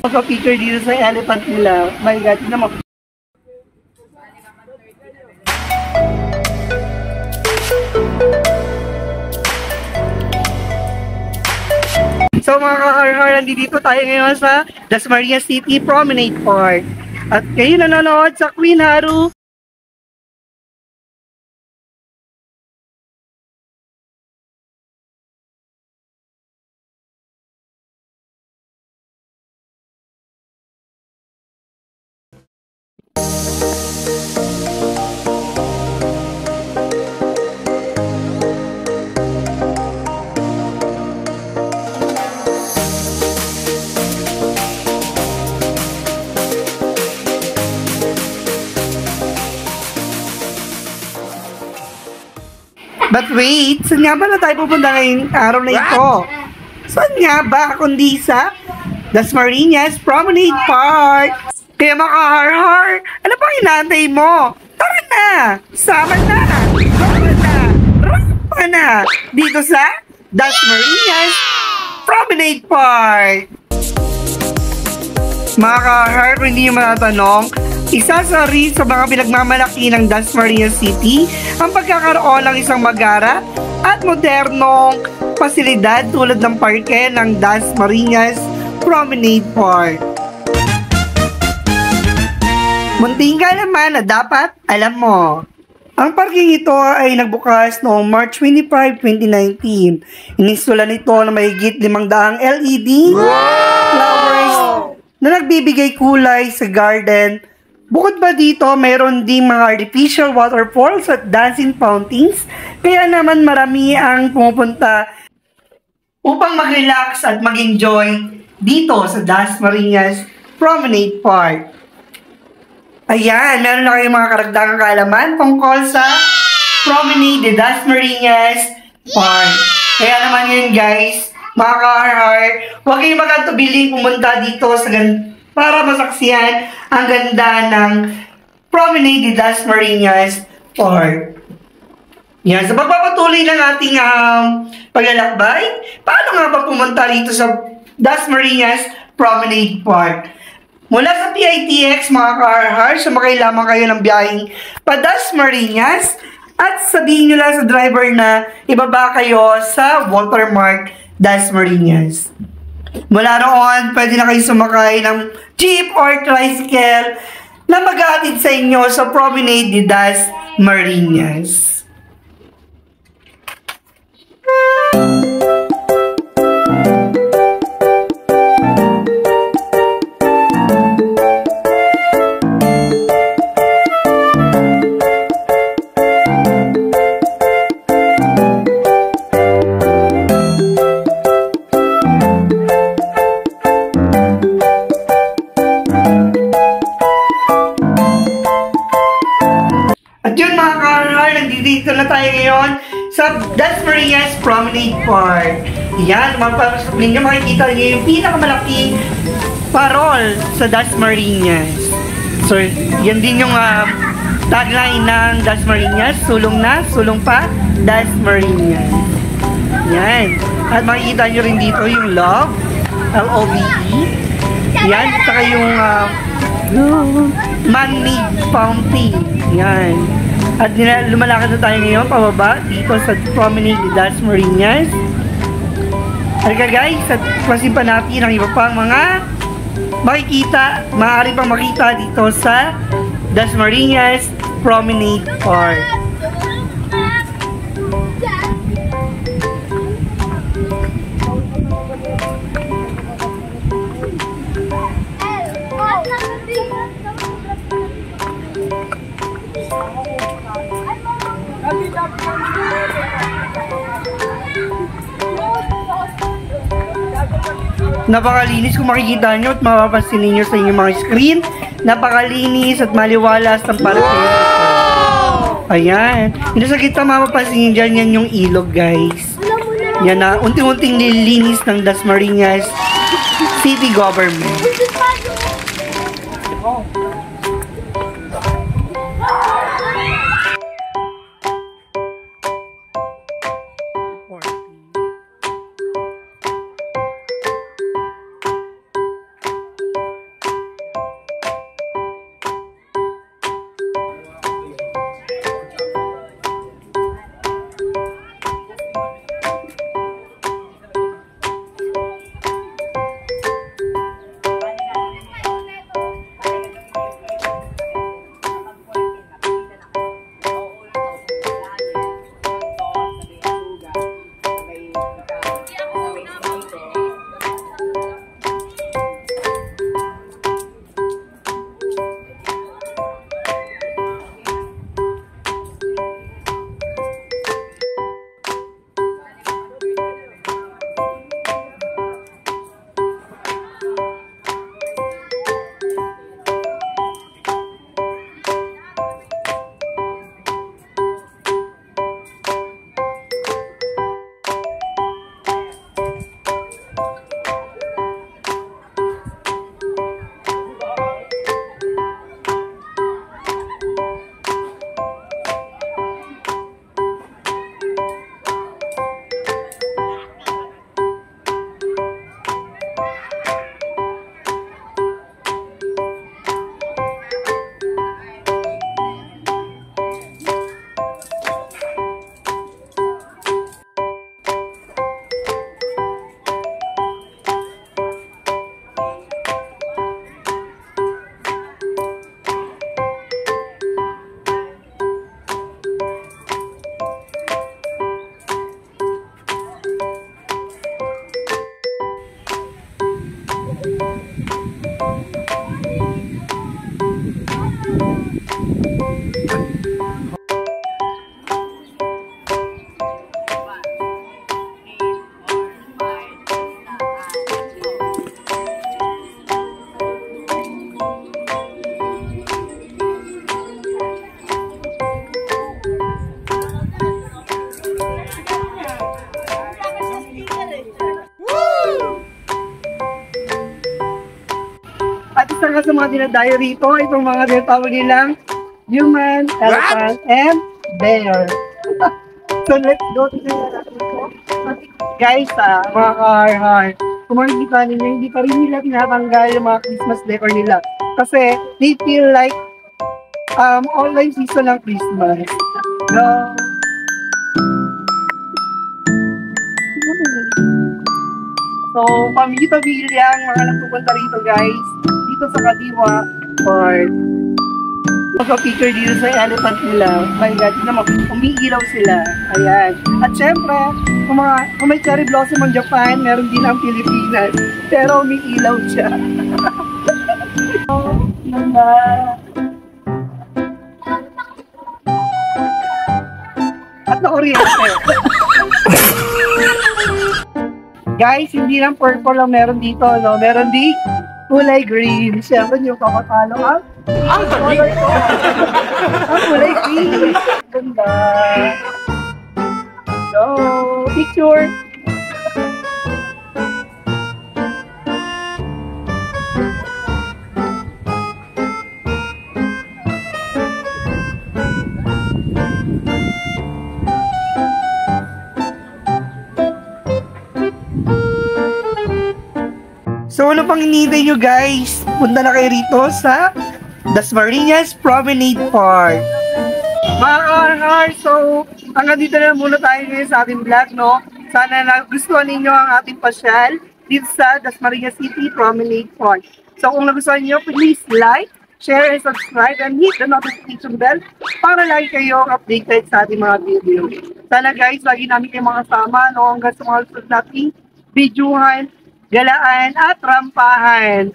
Magpa-picture dito sa elephant nila. My God, tignan mo. So mga ka-RR, nandito tayo ngayon sa Dasmariñas City Promenade Park. At kayo nanonood sa Queen Haru. But wait, saan nga ba na tayo pupunta ngayong araw na ito? Saan nga ba kundi sa Dasmariñas Promenade Park? Kaya mga ka-har-har, ano pang inaantay mo? Tara na! Sama na! Tara na! Rampa na! Dito sa Dasmariñas Promenade Park! Mga ka-har, kung hindi nyo matatanong, isa sa rin sa mga pinagmamalaki ng Dasmariñas City ang pagkakaroon ng isang magara at modernong pasilidad tulad ng parke ng Dasmariñas Promenade Park. Munting ka naman na dapat alam mo. Ang parking ito ay nagbukas noong March 25, 2019. Ininstalan nito na mahigit 500 LED flowers na nagbibigay kulay sa garden. Bukod ba dito, mayroon ding mga artificial waterfalls at dancing fountains, kaya naman marami ang pumupunta upang mag-relax at mag-enjoy dito sa Dasmariñas Promenade Park. Ayan, meron na kayong mga karagdagang kaalaman tungkol sa Promenade de Dasmariñas Park. Kaya naman yun guys, mga ka-har, huwag kayong magkatubiling pumunta dito sa para masaksihan ang ganda ng Promenade de Dasmariñas Park. Yan, sa pagpapatuloy ng ating paglalakbay, paano nga ba pumunta dito sa Dasmariñas Promenade Park? Mula sa PITX, mga ka-har, sumakay lamang kayo ng biyaheng pa Dasmariñas at sabihin nyo lang sa driver na ibaba kayo sa Watermark Dasmariñas. Mula roon, pwede na kayo sumakay ng jeep or tricycle na mag-aatid sa inyo sa Promenade de Dasmariñas. At yun mga ka-har, nandito na tayo ngayon sa Dasmariñas Promenade Park. Yan, mapapasok ninyo, makikita niyo yung pinakamalaking parol sa Dasmariñas. So, yan din yung tagline ng Dasmariñas, sulong na, sulong pa, Dasmariñas. Yan. At makikita nyo rin dito yung love, L-O-V-E. Yan, saka yung man-made fountain. Yan. At lumalakad na tayo ngayon pababa dito sa Promenade de Dasmariñas. Halika guys, at klasin pa natin ang iba pang mga makikita, maaari pang makita dito sa Dasmariñas Promenade Park. Napakalinis kung makikita nyo at mapapansin ninyo sa inyong mga screen. Napakalinis at maliwalas ng parke. Wow! Ayan. Yung sa kita mapapansin nyo dyan, yan yung ilog guys. Yan na, unting-unting nililinis ng Dasmariñas City Government. sa mga dinadayo rito, itong mga tinatawag nilang human, elephant, and bear. So let's go to the guys, mga car, kung makikita ninyo, hindi pa rin nila tinatanggal yung mga Christmas decor nila. Kasi they feel like online season ng Christmas. So, pamilya-pamilya ang mga nagpupunta rito guys, dito sa Kadiwa Park. Magpa-picture dito sa elephant nila. My God, naman, umiilaw sila. Ayan. At syempre, kung may cherry blossom ang Japan, meron din ang Pilipinas. Pero umiilaw siya. At na-oriente. Guys, hindi lang purple lang meron dito, no? Meron din kulay green. Siyempre, yung kakatalo ang color ko. Ang kulay green. Ganda. So, picture. So ano pang hinihintay nyo guys? Punta na kayo rito sa Dasmariñas Promenade Park. Mga kahar, so hanggang dito na muna tayo ngayon sa ating vlog, no? Sana nagustuhan ninyo ang ating pasyal dito sa Dasmariñas City Promenade Park. So kung nagustuhan nyo, please like, share, and subscribe, and hit the notification bell para lagi kayong updated sa ating mga video. Sana guys, lagi namin kayong makasama, no? Hanggang sa mga gusto natin videohan, galaan at rampahan.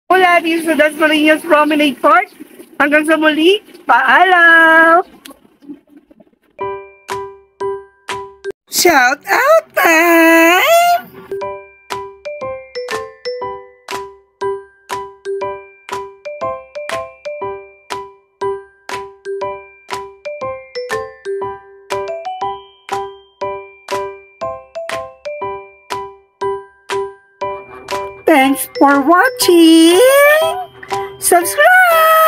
Mula dito sa Dasmariñas Promenade Park. Hanggang sa muli, paalam! Shout out time! Thanks for watching! Subscribe!